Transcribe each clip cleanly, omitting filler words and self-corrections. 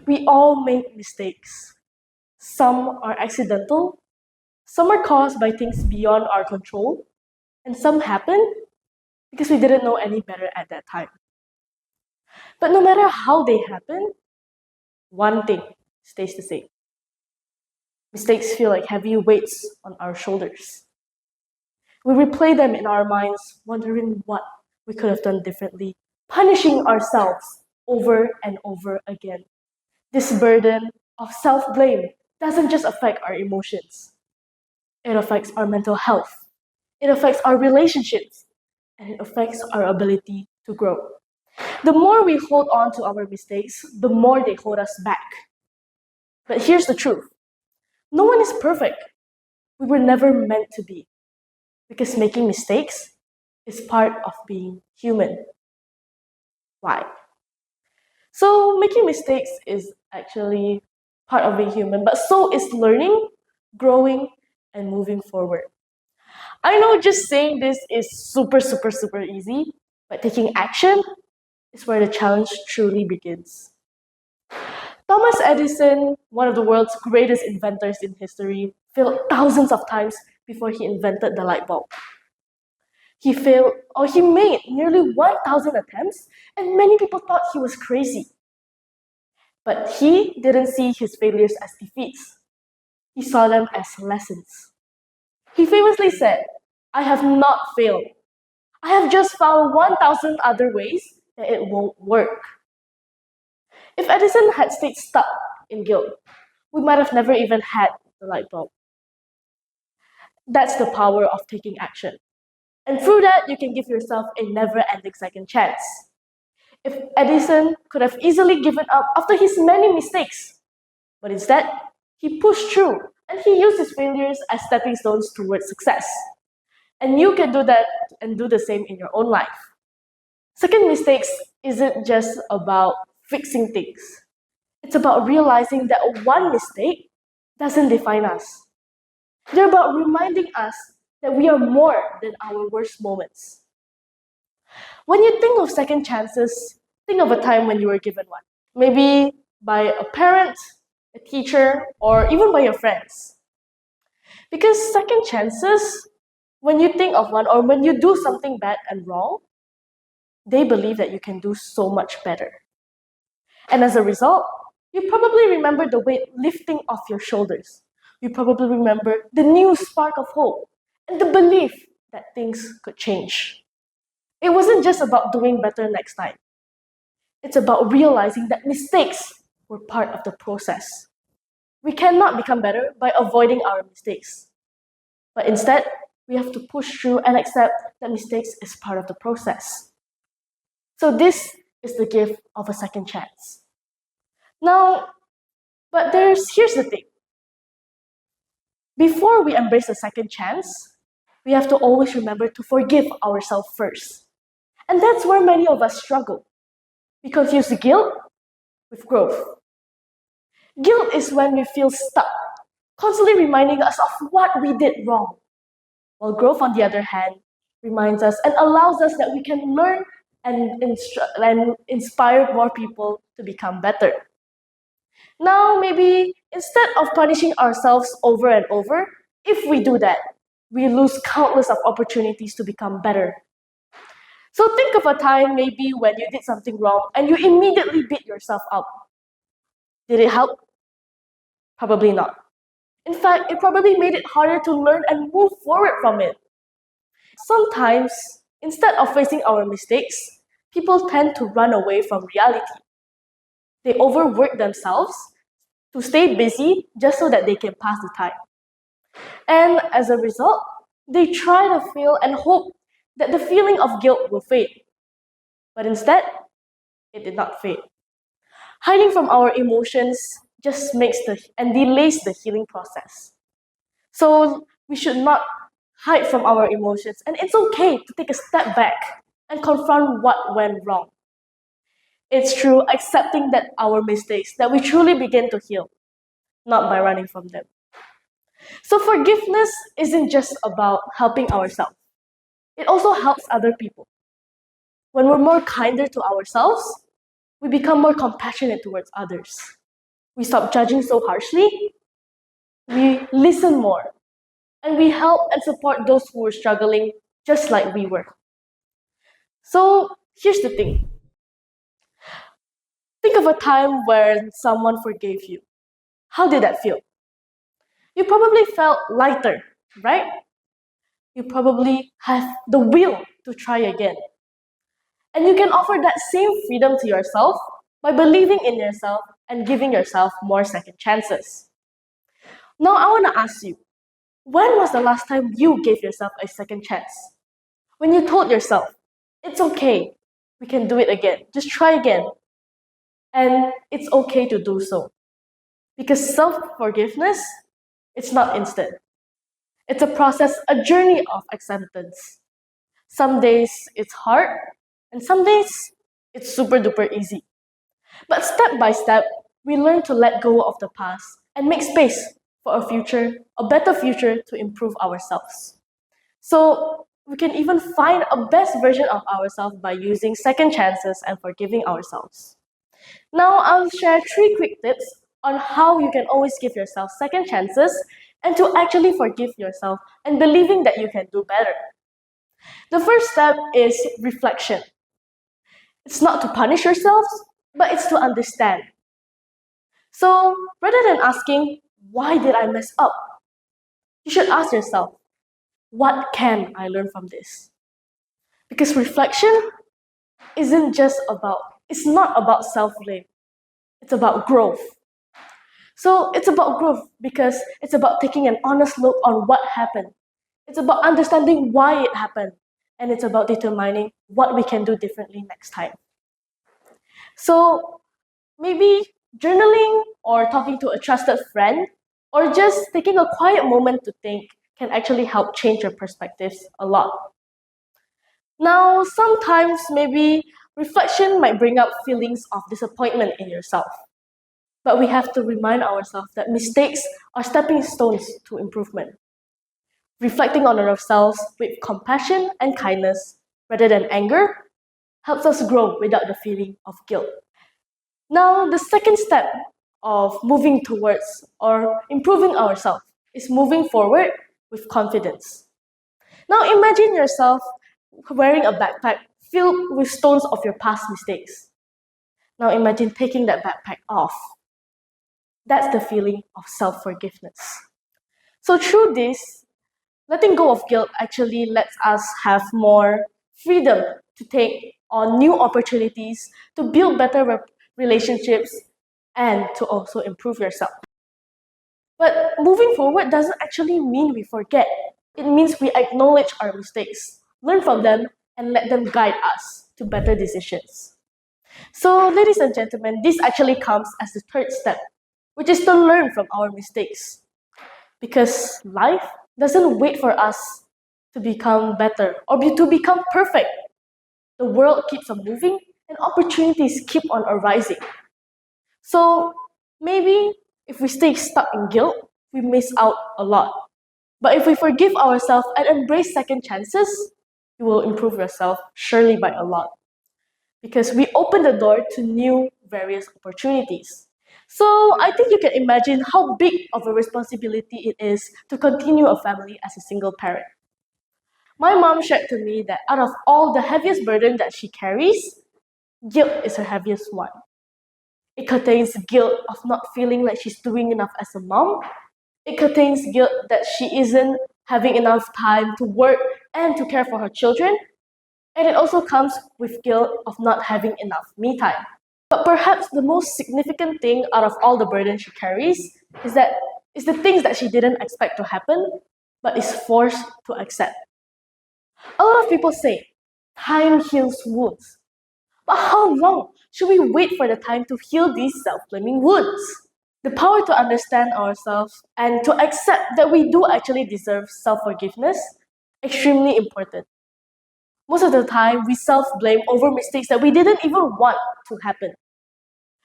We all make mistakes. Some are accidental, some are caused by things beyond our control, and some happen because we didn't know any better at that time. But no matter how they happen, one thing stays the same. Mistakes feel like heavy weights on our shoulders. We replay them in our minds, wondering what we could have done differently, punishing ourselves over and over again. This burden of self-blame doesn't just affect our emotions. It affects our mental health. It affects our relationships. And it affects our ability to grow. The more we hold on to our mistakes, the more they hold us back. But here's the truth. No one is perfect. We were never meant to be. Because making mistakes is part of being human. Why? So making mistakes is actually part of being human, but so is learning, growing, and moving forward. I know just saying this is super easy, but taking action is where the challenge truly begins. Thomas Edison, one of the world's greatest inventors in history, failed thousands of times before he invented the light bulb. He made nearly 1,000 attempts, and many people thought he was crazy. But he didn't see his failures as defeats. He saw them as lessons. He famously said, "I have not failed. I have just found 1,000 other ways that it won't work." If Edison had stayed stuck in guilt, we might have never even had the light bulb. That's the power of taking action. And through that, you can give yourself a never-ending second chance. If Edison could have easily given up after his many mistakes, but instead, he pushed through and he used his failures as stepping stones towards success. And you can do that and do the same in your own life. Second mistakes isn't just about fixing things. It's about realizing that one mistake doesn't define us. They're about reminding us that we are more than our worst moments. When you think of second chances, think of a time when you were given one. Maybe by a parent, a teacher, or even by your friends. Because second chances, when you think of one or when you do something bad and wrong, they believe that you can do so much better. And as a result, you probably remember the weight lifting off your shoulders. You probably remember the new spark of hope and the belief that things could change. It wasn't just about doing better next time. It's about realizing that mistakes were part of the process. We cannot become better by avoiding our mistakes. But instead, we have to push through and accept that mistakes is part of the process. So this is the gift of a second chance. Now, but here's the thing. Before we embrace a second chance, we have to always remember to forgive ourselves first. And that's where many of us struggle. We confuse guilt with growth. Guilt is when we feel stuck, constantly reminding us of what we did wrong. While growth, on the other hand, reminds us and allows us that we can learn and inspire more people to become better. Now, maybe instead of punishing ourselves over and over, if we do that, we lose countless of opportunities to become better. So think of a time maybe when you did something wrong and you immediately beat yourself up. Did it help? Probably not. In fact, it probably made it harder to learn and move forward from it. Sometimes, instead of facing our mistakes, people tend to run away from reality. They overwork themselves to stay busy just so that they can pass the time. And as a result, they try to feel and hope that the feeling of guilt will fade. But instead, it did not fade. Hiding from our emotions just delays the healing process. So we should not hide from our emotions, and it's okay to take a step back and confront what went wrong. It's through accepting that our mistakes that we truly begin to heal, not by running from them. So forgiveness isn't just about helping ourselves. It also helps other people. When we're more kinder to ourselves, we become more compassionate towards others. We stop judging so harshly, we listen more, and we help and support those who are struggling just like we were. So here's the thing. Think of a time where someone forgave you. How did that feel? You probably felt lighter, right? You probably have the will to try again. And you can offer that same freedom to yourself by believing in yourself and giving yourself more second chances. Now, I want to ask you, when was the last time you gave yourself a second chance? When you told yourself, it's okay, we can do it again, just try again. And it's okay to do so. Because self-forgiveness, it's not instant. It's a process, a journey of acceptance. Some days it's hard, and some days it's super duper easy. But step by step, we learn to let go of the past and make space for a future, a better future to improve ourselves. So we can even find a best version of ourselves by using second chances and forgiving ourselves. Now I'll share 3 quick tips on how you can always give yourself second chances and to actually forgive yourself and believing that you can do better. The first step is reflection. It's not to punish yourselves, but it's to understand. So rather than asking, why did I mess up? You should ask yourself, what can I learn from this? Because reflection it's not about self-blame. It's about growth. So it's about growth because it's about taking an honest look on what happened. It's about understanding why it happened. And it's about determining what we can do differently next time. So maybe journaling or talking to a trusted friend or just taking a quiet moment to think can actually help change your perspectives a lot. Now, sometimes maybe reflection might bring up feelings of disappointment in yourself. But we have to remind ourselves that mistakes are stepping stones to improvement. Reflecting on ourselves with compassion and kindness rather than anger helps us grow without the feeling of guilt. Now, the second step of moving towards or improving ourselves is moving forward with confidence. Now, imagine yourself wearing a backpack filled with stones of your past mistakes. Now, imagine taking that backpack off. That's the feeling of self-forgiveness. So through this, letting go of guilt actually lets us have more freedom to take on new opportunities, to build better relationships, and to also improve yourself. But moving forward doesn't actually mean we forget. It means we acknowledge our mistakes, learn from them, and let them guide us to better decisions. So, ladies and gentlemen, this actually comes as the third step, which is to learn from our mistakes. Because life doesn't wait for us to become better or to become perfect. The world keeps on moving and opportunities keep on arising. So maybe if we stay stuck in guilt, we miss out a lot. But if we forgive ourselves and embrace second chances, you will improve yourself surely by a lot. Because we open the door to new various opportunities. So I think you can imagine how big of a responsibility it is to continue a family as a single parent. My mom shared to me that out of all the heaviest burden that she carries, guilt is her heaviest one. It contains guilt of not feeling like she's doing enough as a mom. It contains guilt that she isn't having enough time to work and to care for her children. And it also comes with guilt of not having enough me time. But perhaps the most significant thing out of all the burden she carries is the things that she didn't expect to happen, but is forced to accept. A lot of people say, time heals wounds. But how long should we wait for the time to heal these self-blaming wounds? The power to understand ourselves and to accept that we do actually deserve self-forgiveness, extremely important. Most of the time, we self-blame over mistakes that we didn't even want to happen.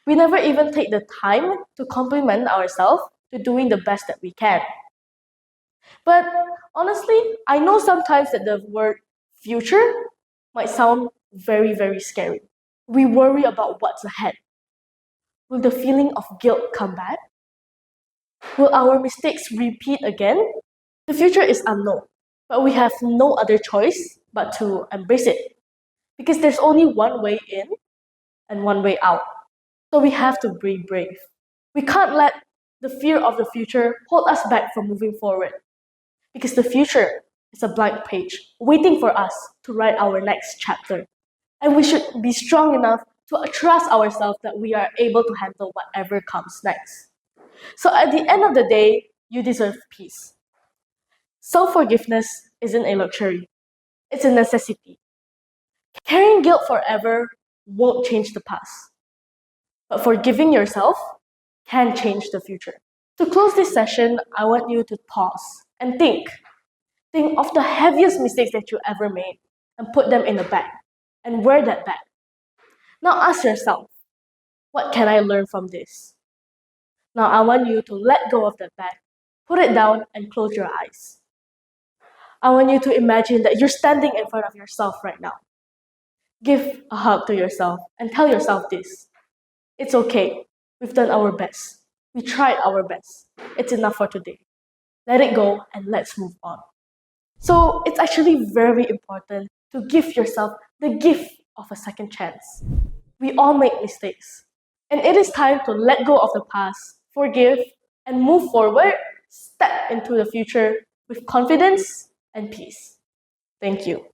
We never even take the time to compliment ourselves to doing the best that we can. But honestly, I know sometimes that the word future might sound very, very scary. We worry about what's ahead. Will the feeling of guilt come back? Will our mistakes repeat again? The future is unknown, but we have no other choice but to embrace it. Because there's only one way in and one way out. So we have to be brave. We can't let the fear of the future hold us back from moving forward. Because the future is a blank page waiting for us to write our next chapter. And we should be strong enough to trust ourselves that we are able to handle whatever comes next. So at the end of the day, you deserve peace. Self-forgiveness isn't a luxury. It's a necessity. Carrying guilt forever won't change the past. But forgiving yourself can change the future. To close this session, I want you to pause and think. Think of the heaviest mistakes that you ever made and put them in a bag and wear that bag. Now ask yourself, what can I learn from this? Now I want you to let go of that bag, put it down and close your eyes. I want you to imagine that you're standing in front of yourself right now. Give a hug to yourself and tell yourself this. It's okay. We've done our best. We tried our best. It's enough for today. Let it go and let's move on. So it's actually very important to give yourself the gift of a second chance. We all make mistakes. And it is time to let go of the past, forgive, and move forward, step into the future with confidence and peace. Thank you.